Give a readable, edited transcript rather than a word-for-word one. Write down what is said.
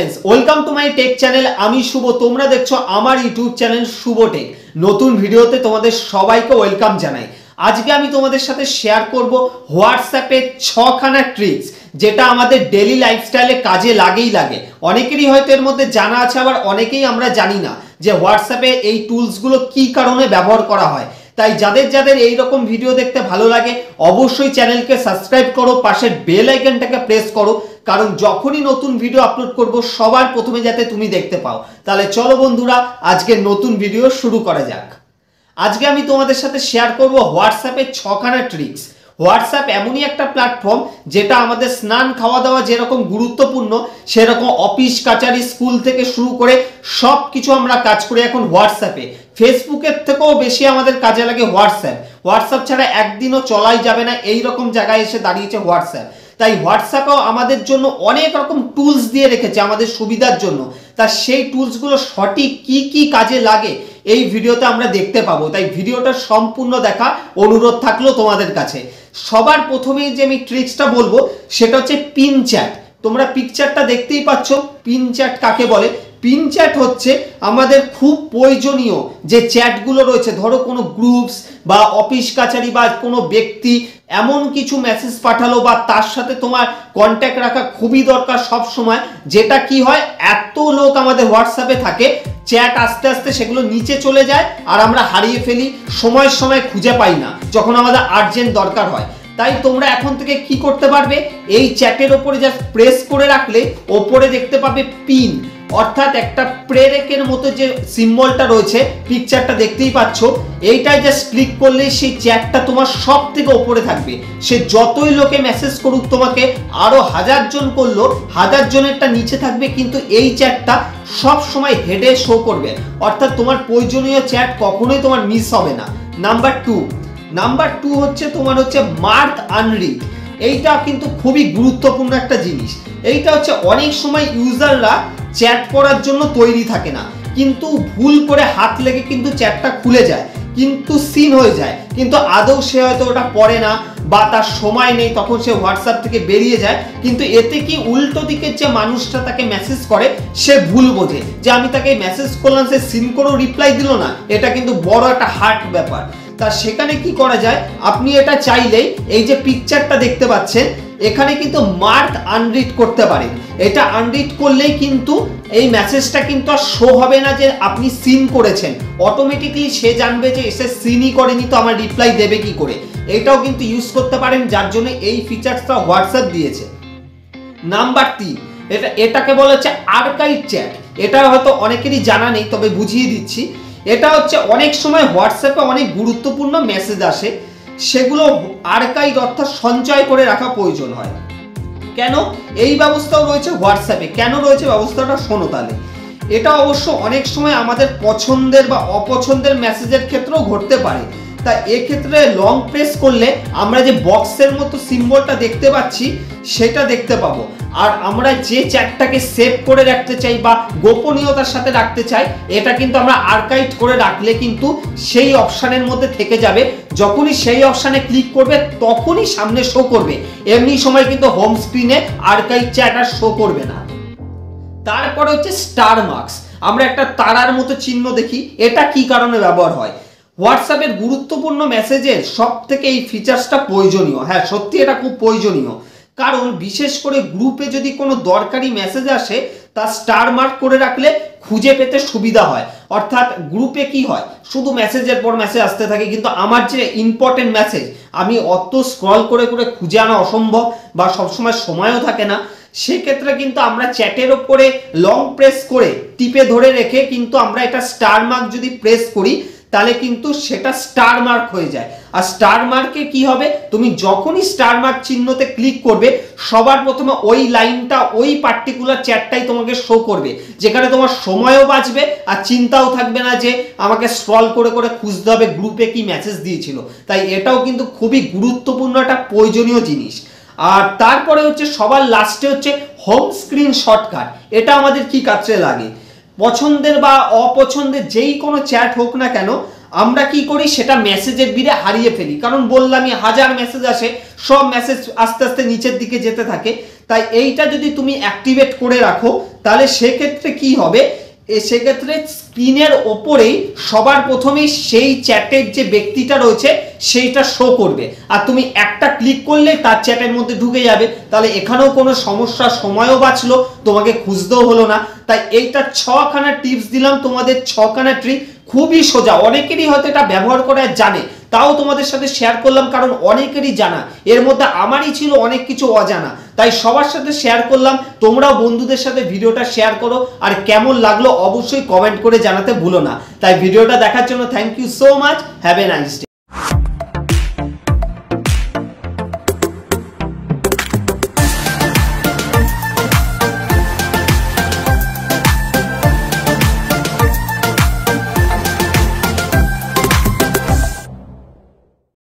Friends welcome to my tech channel आमी शुभ তোমরা দেখছো আমার ইউটিউব চ্যানেল শুভ টেক নতুন ভিডিওতে তোমাদের সবাইকে ওয়েলকাম জানাই। আজকে আমি তোমাদের সাথে শেয়ার করব হোয়াটসঅ্যাপে 6খানা ট্রিক্স যেটা আমাদের ডেইলি লাইফস্টাইলে কাজে লাগে। অনেকেরই হয়তো এর মধ্যে জানা আছে, আবার অনেকেই আমরা জানি না যে হোয়াটসঅ্যাপে এই টুলসগুলো কি কারণে ব্যবহার করা হয়। তাই যাদের এই রকম ভিডিও দেখতে ভালো লাগে অবশ্যই চ্যানেলকে সাবস্ক্রাইব করো, পাশের বেল আইকনটাকে প্রেস করো, কারণ যখনই নতুন ভিডিও আপলোড করব সবার প্রথমে যাতে তুমি দেখতে পাও। তাহলে চলো বন্ধুরা আজকে নতুন ভিডিও শুরু করা যাক। আজকে আমি তোমাদের সাথে শেয়ার করব হোয়াটসঅ্যাপের 6খানা ট্রিক্স। হোয়াটসঅ্যাপ এমনই একটা প্ল্যাটফর্ম যেটা আমাদের স্নান খাওয়া দাওয়া যেরকম গুরুত্বপূর্ণ, সেরকম অফিস কাচারি স্কুল থেকে শুরু করে সব কিছু আমরা কাজ করি এখন হোয়াটসঅ্যাপে। ফেসবুকের থেকেও বেশি আমাদের কাজে লাগে হোয়াটসঅ্যাপ ছাড়া একদিনও চলাই যাবে না, এই রকম জায়গায় এসে দাঁড়িয়েছে হোয়াটসঅ্যাপ। তাই হোয়াটসঅ্যাপেও আমাদের জন্য অনেক রকম টুলস দিয়ে রেখেছে আমাদের সুবিধার জন্য। তা সেই টুলসগুলো সঠিক কি কাজে লাগে এই ভিডিওতে আমরা দেখতে পাবো। তাই ভিডিওটা সম্পূর্ণ দেখা অনুরোধ থাকলো তোমাদের কাছে। সবার প্রথমেই যে আমি ট্রিক্সটা বলবো সেটা হচ্ছে পিন চ্যাট। তোমরা পিকচারটা দেখতেই পাচ্ছ, পিন চ্যাট কাকে বলে। পিন চ্যাট হচ্ছে আমাদের খুব প্রয়োজনীয় যে চ্যাটগুলো রয়েছে, ধরো কোনো গ্রুপস বা অফিস কাছারি বা কোনো ব্যক্তি এমন কিছু মেসেজ পাঠালো বা তার সাথে তোমার কন্ট্যাক্ট রাখা খুবই দরকার সব সময়। যেটা কি হয়, এত লোক আমাদের হোয়াটসঅ্যাপে থাকে, চ্যাট আস্তে আস্তে সেগুলো নিচে চলে যায় আর আমরা হারিয়ে ফেলি, সময় খুঁজে পাই না যখন আমাদের আর্জেন্ট দরকার হয়। তাই তোমরা এখন থেকে কি করতে পারবে, এই চ্যাটের ওপরে জাস্ট প্রেস করে রাখলে ওপরে দেখতে পাবে পিন, অর্থাৎ একটা প্রেরেকের মতো যে সিম্বলটা রয়েছে, পিকচারটা দেখতেই পাচ্ছ, এইটাই জাস্ট ক্লিক করলে সেই চ্যাটটা তোমার সব থেকে ওপরে থাকবে। সে যতই লোকে মেসেজ করুক তোমাকে, আরো 1000 জন করলো, 1000 জনেরটা নিচে থাকবে, কিন্তু এই চ্যাটটা সব সময় হেডে শো করবে, অর্থাৎ তোমার প্রয়োজনীয় চ্যাট কখনোই তোমার মিস হবে না। নাম্বার টু হচ্ছে তোমার হচ্ছে মার্ক আনরিড। এইটা কিন্তু খুবই গুরুত্বপূর্ণ একটা জিনিস। এইটা হচ্ছে অনেক সময় ইউজাররা চ্যাট করার জন্য তৈরি থাকে না, কিন্তু ভুল করে হাত লেগে কিন্তু চ্যাটটা খুলে যায়, কিন্তু সিন হয়ে যায়, কিন্তু আদৌ সে হয়তো ওটা পড়ে না বা তার সময় নেই, তখন সে হোয়াটসঅ্যাপ থেকে বেরিয়ে যায়। কিন্তু এতে কি উল্টো দিকের যে মানুষটা তাকে মেসেজ করে সে ভুল বোঝে যে আমি তাকে মেসেজ করলাম, সে সিন করেও রিপ্লাই দিল না। এটা কিন্তু বড় একটা হার্ট ব্যাপার। তা সেখানে কি করা যায়, আপনি এটা চাইলেই এই যে পিকচারটা দেখতে পাচ্ছেন এখানে কিন্তু মার্ক আনরিড করতে পারেন। এটা আনরিড করলেই কিন্তু এই মেসেজটা কিন্তু আর শো হবে না যে আপনি সিন করেছেন, অটোমেটিকলি সে জানবে যে এসে সিনই করেনি, তো আমার রিপ্লাই দেবে কি করে। এটাও কিন্তু ইউজ করতে পারেন, যার জন্য এই ফিচারসটা হোয়াটসঅ্যাপ দিয়েছে। নাম্বার 3, এটাকে বলা হচ্ছে আর্কাইভ চ্যাট। এটা হয়তো অনেকেরই জানা নেই, তবে বুঝিয়ে দিচ্ছি। এটা হচ্ছে অনেক সময় হোয়াটসঅ্যাপে অনেক গুরুত্বপূর্ণ মেসেজ আসে, সেগুলো আর্কাইভ অর্থাৎ সঞ্চয় করে রাখা প্রয়োজন হয়। কেন এই ব্যবস্থাও রয়েছে হোয়াটসঅ্যাপে, কেন রয়েছে ব্যবস্থাটা শোনো তাহলে। এটা অবশ্য অনেক সময় আমাদের পছন্দের বা অপছন্দের মেসেজের ক্ষেত্রেও ঘটতে পারে। তা এক্ষেত্রে লং প্রেস করলে আমরা যে বক্সের মতো সিম্বলটা দেখতে পাচ্ছি সেটা দেখতে পাবো। আর আমরা যে চ্যাটটাকে সেভ করে রাখতে চাই বা গোপনীয়তার সাথে রাখতে চাই, এটা কিন্তু আমরা আর্কাইভ করে রাখলে কিন্তু সেই অপশানের মধ্যে থেকে যাবে। যখনই সেই অপশানে ক্লিক করবে তখনই সামনে শো করবে, এমনি সময় কিন্তু হোম স্ক্রিনে আর্কাইভ চ্যাট আর শো করবে না। তারপরে হচ্ছে স্টার মার্কস। আমরা একটা তারার মতো চিহ্ন দেখি, এটা কি কারণে ব্যবহার হয়। হোয়াটসঅ্যাপের গুরুত্বপূর্ণ মেসেজের সব থেকে এই ফিচার্সটা প্রয়োজনীয়। হ্যাঁ, সত্যি এটা খুব প্রয়োজনীয়, কারণ বিশেষ করে গ্রুপে যদি কোনো দরকারি মেসেজ আসে তা স্টার মার্ক করে রাখলে খুঁজে পেতে সুবিধা হয়। অর্থাৎ গ্রুপে কি হয়, শুধু মেসেজের পর মেসেজ আসতে থাকে, কিন্তু আমার যে ইম্পর্টেন্ট মেসেজ আমি অত স্ক্রল করে খুঁজে আনা অসম্ভব বা সবসময় সময়ও থাকে না। সেক্ষেত্রে কিন্তু আমরা চ্যাটের ওপরে লং প্রেস করে টিপে ধরে রেখে কিন্তু আমরা এটা স্টার মার্ক যদি প্রেস করি তাহলে কিন্তু সেটা স্টার মার্ক হয়ে যায়। আর স্টার মার্কে কি হবে, তুমি যখনই স্টার মার্ক চিহ্নতে ক্লিক করবে সবার প্রথমে ওই লাইনটা, ওই পার্টিকুলার চ্যাটটাই তোমাকে শো করবে, যেখানে তোমার সময়ও বাঁচবে আর চিন্তাও থাকবে না যে আমাকে স্ক্রল করে খুঁজতে হবে গ্রুপে কি মেসেজ দিয়েছিল। তাই এটাও কিন্তু খুবই গুরুত্বপূর্ণ একটা প্রয়োজনীয় জিনিস। আর তারপরে হচ্ছে সবার লাস্টে হচ্ছে হোম স্ক্রিন শর্টকাট। এটা আমাদের কি কাজে লাগে, পছন্দের বা অপছন্দের যেই কোনো চ্যাট হোক না কেন, আমরা কি করি সেটা মেসেজের ভিড়ে হারিয়ে ফেলি, কারণ বললামই হাজার মেসেজ আসে, সব মেসেজ আস্তে আস্তে নিচের দিকে যেতে থাকে। তাই এইটা যদি তুমি অ্যাক্টিভেট করে রাখো তাহলে সেক্ষেত্রে কি হবে, সেক্ষেত্রে স্ক্রিনের ওপরেই সবার প্রথমেই সেই চ্যাটের যে ব্যক্তিটা রয়েছে সেইটা শো করবে, আর তুমি একটা ক্লিক করলে তার চ্যাটের মধ্যে ঢুকে যাবে। তাহলে এখানেও কোনো সমস্যা, সময়ও বাঁচলো, তোমাকে খুঁজতেও হলো না। তাই এইটা 6খানা টিপস দিলাম তোমাদের, 6খানা ট্রিক, খুবই সোজা, অনেকেরই হয়তো এটা ব্যবহার করা জানে, তাও তোমাদের সাথে শেয়ার করলাম কারণ অনেকেরই জানা, এর মধ্যে আমারই ছিল অনেক কিছু অজানা, তাই সবার সাথে শেয়ার করলাম। তোমরাও বন্ধুদের সাথে ভিডিওটা শেয়ার করো, আর কেমন লাগলো অবশ্যই কমেন্ট করে জানাতে ভুলো না। তাই ভিডিওটা দেখার জন্য thank you so much, have a nice day.